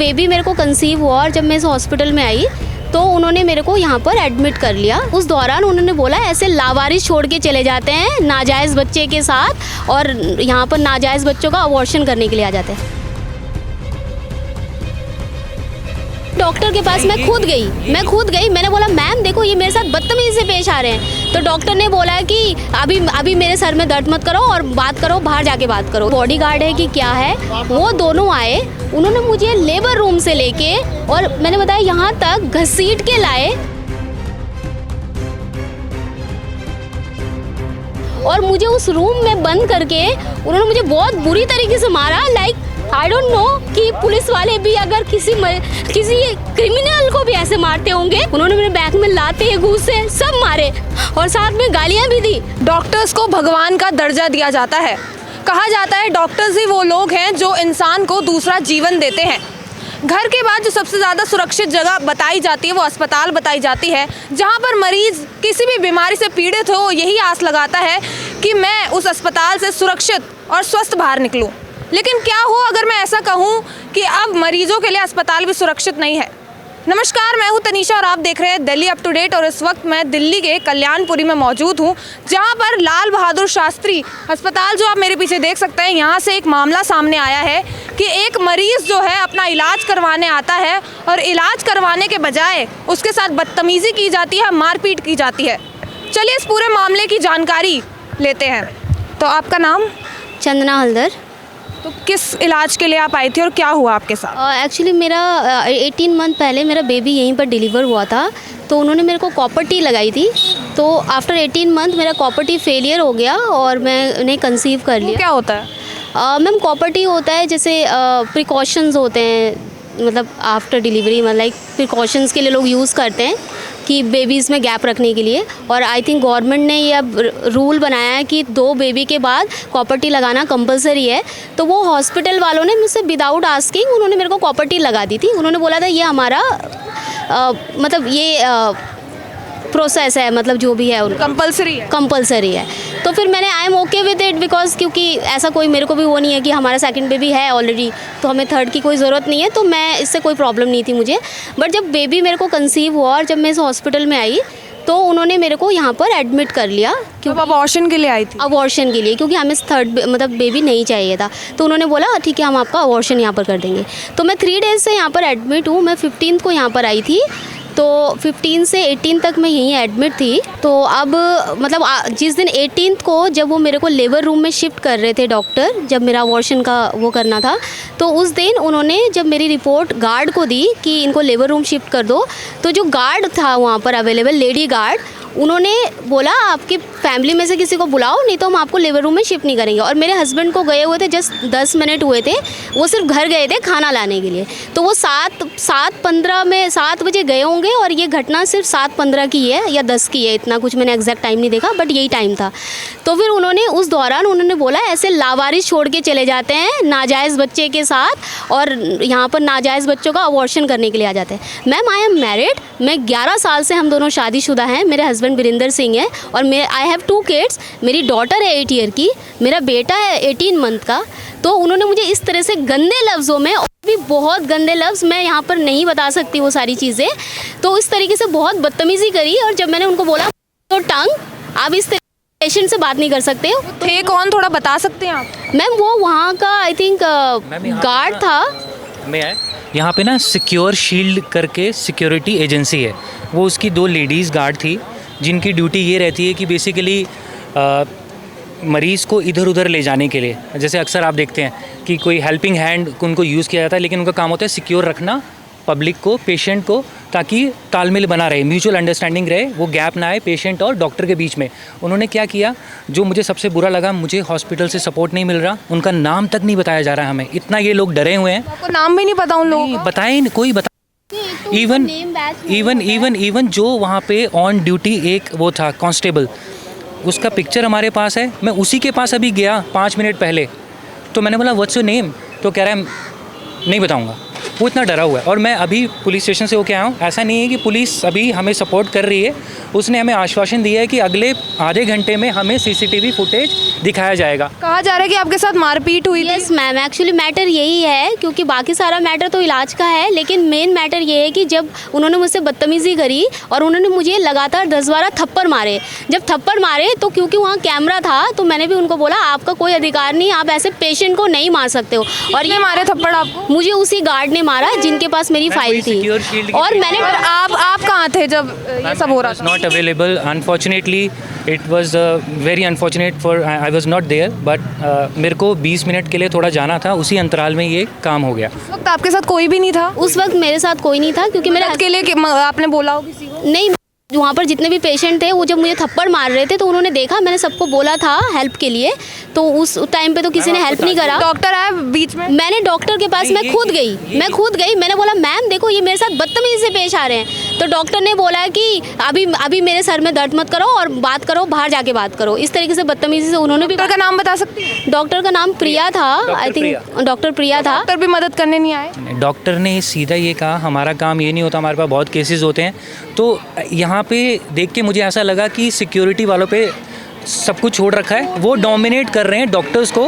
Baby मेरे को conceive हुआ और जब मैं इस हॉस्पिटल में आई तो उन्होंने मेरे को यहाँ पर एडमिट कर लिया। उस दौरान उन्होंने बोला ऐसे लावारिस छोड़ के चले जाते हैं नाजायज़ बच्चे के साथ और यहाँ पर नाजायज़ बच्चों का अबॉर्शन करने के लिए आ जाते हैं। डॉक्टर के पास मैं खुद गई, मैंने बोला मैम देखो ये मेरे साथ बदतमीजी से पेश आ रहे हैं। तो डॉक्टर ने बोला कि अभी मेरे सर में दर्द मत करो और बात करो, बाहर जाके बात करो। बॉडीगार्ड है कि क्या है, वो दोनों आए, उन्होंने मुझे लेबर रूम से लेके और मैंने बताया यहाँ तक घसीट के लाए और मुझे उस रूम में बंद करके उन्होंने मुझे बहुत बुरी तरीके से मारा। लाइक आई डोंट नो कि पुलिस वाले भी अगर किसी क्रिमिनल को भी ऐसे मारते होंगे। उन्होंने मेरे बैग में लाते घूसे सब मारे और साथ में गालियां भी दी। डॉक्टर्स को भगवान का दर्जा दिया जाता है। कहा जाता है डॉक्टर्स ही वो लोग हैं जो इंसान को दूसरा जीवन देते हैं। घर के बाद जो सबसे ज़्यादा सुरक्षित जगह बताई जाती है वो अस्पताल बताई जाती है, जहाँ पर मरीज़ किसी भी बीमारी से पीड़ित हो यही आस लगाता है कि मैं उस अस्पताल से सुरक्षित और स्वस्थ बाहर निकलूं। लेकिन क्या हो अगर मैं ऐसा कहूं कि अब मरीजों के लिए अस्पताल भी सुरक्षित नहीं है। नमस्कार, मैं हूं तनीषा और आप देख रहे हैं दिल्ली अप टू डेट और इस वक्त मैं दिल्ली के कल्याणपुरी में मौजूद हूं, जहां पर लाल बहादुर शास्त्री अस्पताल जो आप मेरे पीछे देख सकते हैं, यहां से एक मामला सामने आया है कि एक मरीज़ जो है अपना इलाज करवाने आता है और इलाज करवाने के बजाय उसके साथ बदतमीज़ी की जाती है, मारपीट की जाती है। चलिए इस पूरे मामले की जानकारी लेते हैं। तो आपका नाम? चंदना हल्दर। तो किस इलाज के लिए आप आई थी और क्या हुआ आपके साथ? एक्चुअली मेरा 18 मंथ पहले मेरा बेबी यहीं पर डिलीवर हुआ था, तो उन्होंने मेरे को कॉपर टी लगाई थी। तो आफ्टर 18 मंथ मेरा कॉपर टी फेलियर हो गया और मैंने कंसीव कर लिया। क्या होता है? मैम कॉपर टी होता है जैसे प्रिकॉशंस होते हैं, मतलब आफ्टर डिलीवरी मतलब लाइक प्रिकॉशंस के लिए लोग यूज़ करते हैं कि बेबीज़ में गैप रखने के लिए। और आई थिंक गवर्नमेंट ने ये अब रूल बनाया है कि 2 बेबी के बाद कॉपर टी लगाना कंपलसरी है। तो वो हॉस्पिटल वालों ने मुझसे विदाउट आस्किंग उन्होंने मेरे को कॉपर टी लगा दी थी। उन्होंने बोला था ये हमारा मतलब ये प्रोसेस है, मतलब जो भी है कंपलसरी है। तो फिर मैंने I am okay with it because क्योंकि ऐसा कोई मेरे को भी वो नहीं है कि हमारा सेकंड बेबी है ऑलरेडी तो हमें थर्ड की कोई ज़रूरत नहीं है, तो मैं इससे कोई प्रॉब्लम नहीं थी मुझे। बट जब बेबी मेरे को कंसीव हुआ और जब मैं इस हॉस्पिटल में आई तो उन्होंने मेरे को यहाँ पर एडमिट कर लिया। क्योंकि अबॉर्शन के लिए आई थी? अबॉर्शन के लिए, क्योंकि हमें थर्ड मतलब बेबी नहीं चाहिए था। तो उन्होंने बोला ठीक है हम आपका अबॉर्शन यहाँ पर कर देंगे। तो मैं 3 डेज़ से यहाँ पर एडमिट हूँ। मैं 15 को यहाँ पर आई थी, तो 15 से 18 तक मैं यहीं एडमिट थी। तो अब मतलब जिस दिन 18 को जब वो मेरे को लेबर रूम में शिफ्ट कर रहे थे डॉक्टर, जब मेरा अबॉर्शन का वो करना था, तो उस दिन उन्होंने जब मेरी रिपोर्ट गार्ड को दी कि इनको लेबर रूम शिफ्ट कर दो, तो जो गार्ड था वहाँ पर अवेलेबल लेडी गार्ड, उन्होंने बोला आपकी फैमिली में से किसी को बुलाओ नहीं तो हम आपको लेबर रूम में शिफ्ट नहीं करेंगे। और मेरे हस्बैंड को गए हुए थे जस्ट 10 मिनट हुए थे, वो सिर्फ घर गए थे खाना लाने के लिए। तो वो 7:15 में 7 बजे गए होंगे और ये घटना सिर्फ 7:15 की है या 10 की है, इतना कुछ मैंने एग्जैक्ट टाइम नहीं देखा, बट यही टाइम था। तो फिर उन्होंने उस दौरान उन्होंने बोला ऐसे लावारिस छोड़ के चले जाते हैं नाजायज़ बच्चे के साथ और यहाँ पर नाजायज़ बच्चों का अबॉर्शन करने के लिए आ जाते हैं। मैम आई एम मैरिड, मैं 11 साल से हम दोनों शादीशुदा हैं। मेरे हस्बैंड वीरेंद्र सिंह है और आई हैव 2 किड्स। मेरी डॉटर है 8 ईयर की, मेरा बेटा है 18 मंथ का। तो उन्होंने मुझे इस तरह से गंदे लफ्ज़ों में, और भी बहुत गंदे लफ्ज़ मैं यहाँ पर नहीं बता सकती वो सारी चीज़ें, तो इस तरीके से बहुत बदतमीज़ी करी। और जब मैंने उनको बोला तो टंग आप इस पेशेंट से बात नहीं कर सकते हो। थे कौन, थोड़ा बता सकते हैं आप? मैम वो वहाँ का आई थिंक गार्ड था। मैं यहाँ पे ना सिक्योर शील्ड करके सिक्योरिटी एजेंसी है, वो उसकी 2 लेडीज़ गार्ड थी जिनकी ड्यूटी ये रहती है कि बेसिकली मरीज़ को इधर उधर ले जाने के लिए, जैसे अक्सर आप देखते हैं कि कोई हेल्पिंग हैंड उनको यूज़ किया जाता है, लेकिन उनका काम होता है सिक्योर रखना पब्लिक को, पेशेंट को, ताकि तालमेल बना रहे, म्यूचुअल अंडरस्टैंडिंग रहे, वो गैप ना आए पेशेंट और डॉक्टर के बीच में। उन्होंने क्या किया, जो मुझे सबसे बुरा लगा, मुझे हॉस्पिटल से सपोर्ट नहीं मिल रहा, उनका नाम तक नहीं बताया जा रहा है हमें, इतना ये लोग डरे हुए हैं। आपको नाम भी नहीं पता उन लोगों का? बताए कोई बता इवन जो वहाँ पे ऑन ड्यूटी एक वो था कांस्टेबल, उसका पिक्चर हमारे पास है। मैं उसी के पास अभी गया 5 मिनट पहले, तो मैंने बोला व्हाट्स योर नेम, तो कह रहा है नहीं बताऊँगा। वो इतना डरा हुआ है। और मैं अभी पुलिस स्टेशन से होके आया हूँ। ऐसा नहीं है कि पुलिस अभी हमें सपोर्ट कर रही है, उसने हमें आश्वासन दिया है कि अगले आधे घंटे में हमें CCTV फुटेज दिखाया जाएगा। कहा जा रहा है कि आपके साथ मारपीट हुई थी। यस मैम, एक्चुअली मैटर यही है, क्योंकि बाकी सारा मैटर तो इलाज का है, लेकिन मेन मैटर ये है कि जब उन्होंने मुझसे बदतमीज़ी करी और उन्होंने मुझे लगातार 10-12 थप्पड़ मारे। जब थप्पड़ मारे तो क्योंकि वहाँ कैमरा था तो मैंने भी उनको बोला आपका कोई अधिकार नहीं, आप ऐसे पेशेंट को नहीं मार सकते हो। और ये मारे थप्पड़ आपको? मुझे उसी गार्ड ने मारा जिनके पास मेरी फाइल थी। और मैंने आप कहाँ थे जब ये सब हो रहा था? Not available unfortunately, it was very unfortunate for I was not there, but मेरे को 20 मिनट के लिए थोड़ा जाना था, उसी अंतराल में ये काम हो गया। उस वक्त आपके साथ कोई भी नहीं था? उस वक्त मेरे साथ कोई नहीं था, क्योंकि मेरे के लिए आपने बोला हो किसी को? नहीं, वहाँ पर जितने भी पेशेंट थे वो जब मुझे थप्पड़ मार रहे थे तो उन्होंने देखा, मैंने सबको बोला था हेल्प के लिए, तो उस टाइम पे तो किसी ने हेल्प नहीं करा। डॉक्टर आया बीच में? मैंने डॉक्टर के पास मैं खुद गई, मैंने बोला मैम देखो ये मेरे साथ बदतमीजी से पेश आ रहे हैं। तो डॉक्टर ने बोला कि अभी मेरे सर में दर्द मत करो और बात करो, बाहर जाके बात करो। इस तरीके से बदतमीजी से उन्होंने भी। डॉक्टर का नाम बता सकती हैं? डॉक्टर का नाम प्रिया था, आई थिंक डॉक्टर प्रिया था। डॉक्टर भी मदद करने नहीं आए? डॉक्टर ने सीधा ये कहा हमारा काम ये नहीं होता, हमारे पास बहुत केसेस होते हैं। तो यहाँ पे देख के मुझे ऐसा लगा कि सिक्योरिटी वालों पे सब कुछ छोड़ रखा है, वो डोमिनेट कर रहे हैं डॉक्टर्स को,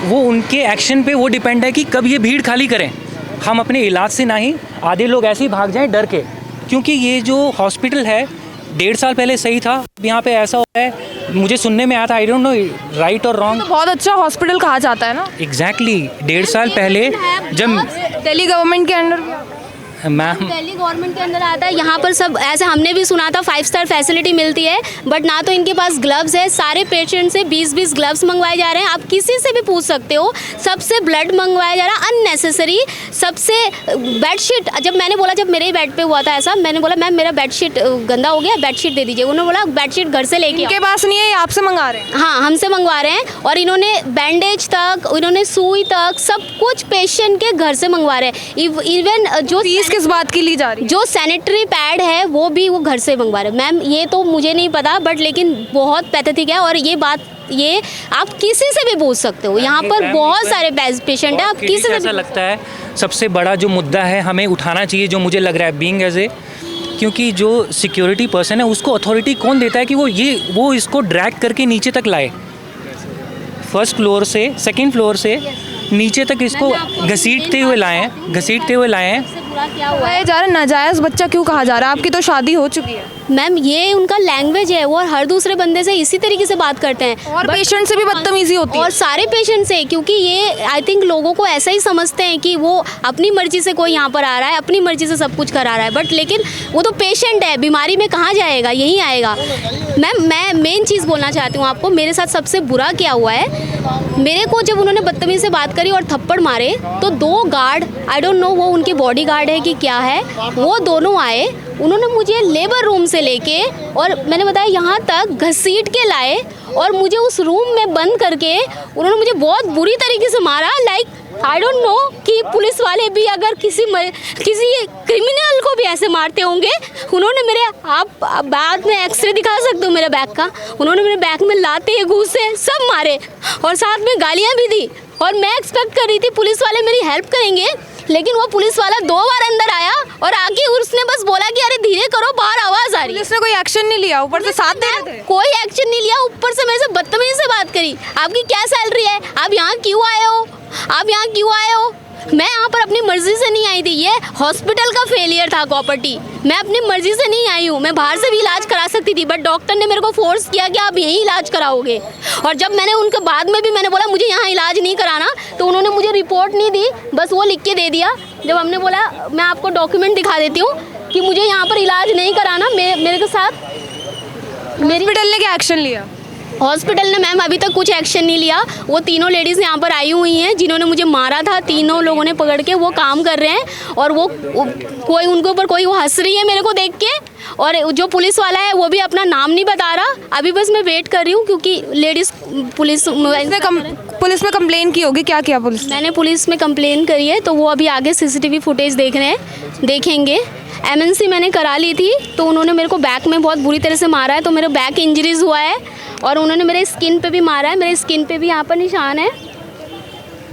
वो उनके एक्शन पे वो डिपेंड है कि कब ये भीड़ खाली करें। हम अपने इलाज से ना ही आधे लोग ऐसे ही भाग जाएं डर के, क्योंकि ये जो हॉस्पिटल है 1.5 साल पहले सही था, अब यहाँ पे ऐसा होता है। मुझे सुनने में आया था, आई डोंट नो राइट और रॉन्ग, तो बहुत अच्छा हॉस्पिटल कहा जाता है ना? एग्जैक्टली 1.5 साल पहले जब दिल्ली गवर्नमेंट के अंडर मैम दिल्ली गवर्नमेंट के अंदर आता है, यहाँ पर सब ऐसे हमने भी सुना था 5 स्टार फैसिलिटी मिलती है, बट ना तो इनके पास ग्लव्स है। सारे पेशेंट से 20-20 ग्लव्स मंगवाए जा रहे हैं। आप किसी से भी पूछ सकते हो, सबसे ब्लड मंगवाया जा रहा है अननेसेसरी, सबसे बेडशीट। जब मैंने बोला, जब मेरे बेड पे हुआ था ऐसा, मैंने बोला मैम मेरा बेडशीट गंदा हो गया, बेडशीट दे दीजिए। उन्होंने बोला बेडशीट घर से लेके इनके पास नहीं है, ये आपसे मंगा रहे हैं? हाँ, हमसे मंगवा रहे हैं। और इन्होंने बैंडेज तक, इन्होंने सुई तक, सब कुछ पेशेंट के घर से मंगवा रहे हैं। इवन जो फीस किस बात की ली जा रही है? जो सैनिटरी पैड है वो भी वो घर से मंगवा रहे हैं। मैम ये तो मुझे नहीं पता, बट लेकिन बहुत पैथेटिक है। और ये बात ये आप किसी से भी पूछ सकते हो, यहाँ पर बहुत सारे पेशेंट हैं, आप किसी से ऐसा लगता है सबसे बड़ा जो मुद्दा है हमें उठाना चाहिए, जो मुझे लग रहा है बीइंग एज ए, क्योंकि जो सिक्योरिटी पर्सन है उसको अथॉरिटी कौन देता है कि वो इसको ड्रैग करके नीचे तक लाए, फर्स्ट फ्लोर से सेकंड फ्लोर से नीचे तक इसको घसीटते हुए लाए हैं। बुरा क्या हुआ है? जा रहा नाजायज़ बच्चा क्यों कहा जा रहा है? आपकी तो शादी हो चुकी है। मैम ये उनका लैंग्वेज है, वो हर दूसरे बंदे से इसी तरीके से बात करते हैं, और पेशेंट से भी बदतमीजी होती है। और सारे पेशेंट से, क्योंकि ये आई थिंक लोगों को ऐसा ही समझते हैं कि वो अपनी मर्जी से कोई यहाँ पर आ रहा है, अपनी मर्जी से सब कुछ करा रहा है, बट लेकिन वो तो पेशेंट है, बीमारी में कहाँ जाएगा, यहीं आएगा। मैम मैं मेन चीज़ बोलना चाहती हूँ आपको, मेरे साथ सबसे बुरा क्या हुआ है, मेरे को जब उन्होंने बदतमीजी से बात करी और थप्पड़ मारे तो 2 गार्ड, आई डोंट नो वो उनके बॉडी गार्ड है कि क्या है, वो दोनों आए, उन्होंने मुझे लेबर रूम से लेके और मैंने बताया यहाँ तक घसीट के लाए और मुझे उस रूम में बंद करके उन्होंने मुझे बहुत बुरी तरीके से मारा। लाइक आई डोंट नो कि पुलिस वाले भी अगर किसी क्रिमिनल को भी ऐसे मारते होंगे। उन्होंने मेरे, आप बाद में एक्सरे दिखा सकते हो मेरे बैग का, उन्होंने मेरे बैग में लाते घूसे सब मारे और साथ में गालियाँ भी दी। और मैं एक्सपेक्ट कर रही थी पुलिस वाले मेरी हेल्प करेंगे, लेकिन वो पुलिस वाला 2 बार अंदर आया और आके उसने बस बोला कि अरे धीरे करो, बाहर आवाज़ आ रही है। पुलिस ने कोई एक्शन नहीं लिया, ऊपर से साथ दे रहे थे? कोई एक्शन नहीं लिया, ऊपर से मेरे से बदतमीजी से बात करी। आपकी क्या सैलरी है, आप यहाँ क्यों आए हो, आप यहाँ क्यों आए हो? मैं यहाँ पर अपनी मर्जी से नहीं आई थी, ये हॉस्पिटल का फेलियर था प्रॉपर्टी, मैं अपनी मर्जी से नहीं आई हूँ। मैं बाहर से भी इलाज करा सकती थी, बट डॉक्टर ने मेरे को फोर्स किया कि आप यहीं इलाज कराओगे। और जब मैंने उनके बाद में भी मैंने बोला मुझे यहाँ इलाज नहीं कराना, तो उन्होंने मुझे रिपोर्ट नहीं दी, बस वो लिख के दे दिया। जब हमने बोला मैं आपको डॉक्यूमेंट दिखा देती हूँ कि मुझे यहाँ पर इलाज नहीं कराना, मेरे के साथ हॉस्पिटल ने क्या एक्शन लिया? हॉस्पिटल ने मैम अभी तक कुछ एक्शन नहीं लिया। वो तीनों लेडीज़ यहाँ पर आई हुई हैं जिन्होंने मुझे मारा था, तीनों लोगों ने पकड़ के वो काम कर रहे हैं और वो कोई उनके ऊपर कोई वो हंस रही है मेरे को देख के। और जो पुलिस वाला है वो भी अपना नाम नहीं बता रहा। अभी बस मैं वेट कर रही हूँ क्योंकि लेडीज़ पुलिस में कंप्लेन की होगी, क्या किया पुलिस? मैंने पुलिस में कंप्लेन करी है, तो वो अभी आगे CCTV फुटेज देखेंगे। MNC मैंने करा ली थी, तो उन्होंने मेरे को बैक में बहुत बुरी तरह से मारा है, तो मेरे बैक इंजरीज हुआ है और उन्होंने मेरे स्किन पे भी मारा है, मेरे स्किन पे भी यहाँ पर निशान है।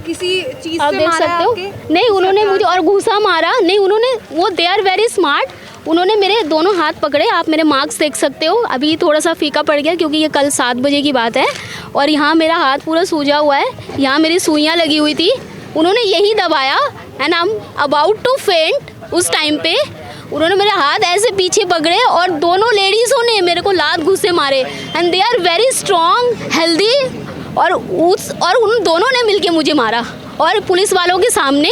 किसी चीज आप से देख मारा सकते हो। आपके? नहीं उन्होंने सरकार मुझे और घूसा मारा नहीं, उन्होंने वो दे आर वेरी स्मार्ट। उन्होंने मेरे दोनों हाथ पकड़े, आप मेरे मार्क्स देख सकते हो। अभी थोड़ा सा फीका पड़ गया क्योंकि ये कल 7 बजे की बात है। और यहाँ मेरा हाथ पूरा सूजा हुआ है, यहाँ मेरी सुइयाँ लगी हुई थी। उन्होंने यही दबाया and I am about to faint. उस टाइम पे उन्होंने मेरे हाथ ऐसे पीछे पकड़े और दोनों लेडीज़ों ने मेरे को लात घुसे मारे and they are very strong healthy. और उन दोनों ने मिलके मुझे मारा और पुलिस वालों के सामने।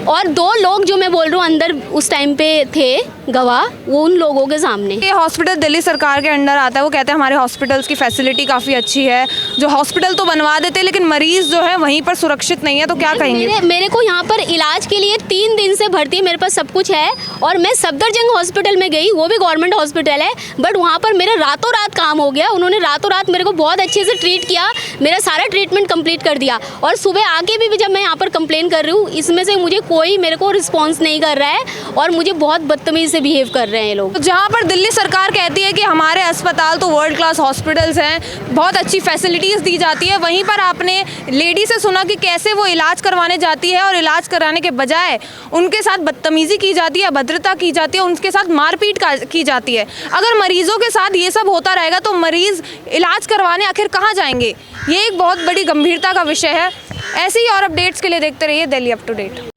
और 2 लोग जो मैं बोल रहा हूँ अंदर उस टाइम पे थे गवाह, वो उन लोगों के सामने। ये हॉस्पिटल दिल्ली सरकार के अंडर आता है, वो कहते हैं हमारे हॉस्पिटल्स की फैसिलिटी काफ़ी अच्छी है, जो हॉस्पिटल तो बनवा देते हैं लेकिन मरीज़ जो है वहीं पर सुरक्षित नहीं है, तो क्या कहेंगे? मेरे को यहाँ पर इलाज के लिए 3 दिन से भर्ती, मेरे पास सब कुछ है। और मैं सफदरजंग हॉस्पिटल में गई, वो भी गवर्नमेंट हॉस्पिटल है, बट वहाँ पर मेरा रातों रात काम हो गया। उन्होंने रातों रात मेरे को बहुत अच्छे से ट्रीट किया, मेरा सारा ट्रीटमेंट कंप्लीट कर दिया। और सुबह आके भी जब मैं यहाँ पर कंप्लेन कर रही हूँ, इसमें से मुझे कोई मेरे को रिस्पॉन्स नहीं कर रहा है और मुझे बहुत बदतमीज़ी से बिहेव कर रहे हैं ये लोग। तो जहाँ पर दिल्ली सरकार कहती है कि हमारे अस्पताल तो वर्ल्ड क्लास हॉस्पिटल्स हैं, बहुत अच्छी फैसिलिटीज़ दी जाती है, वहीं पर आपने लेडी से सुना कि कैसे वो इलाज करवाने जाती है और इलाज कराने के बजाय उनके साथ बदतमीज़ी की जाती है, अभद्रता की जाती है, उनके साथ मारपीट की जाती है। अगर मरीजों के साथ ये सब होता रहेगा तो मरीज़ इलाज करवाने आखिर कहाँ जाएंगे? ये एक बहुत बड़ी गंभीरता का विषय है। ऐसे ही और अपडेट्स के लिए देखते रहिए दिल्ली अप टू डेट।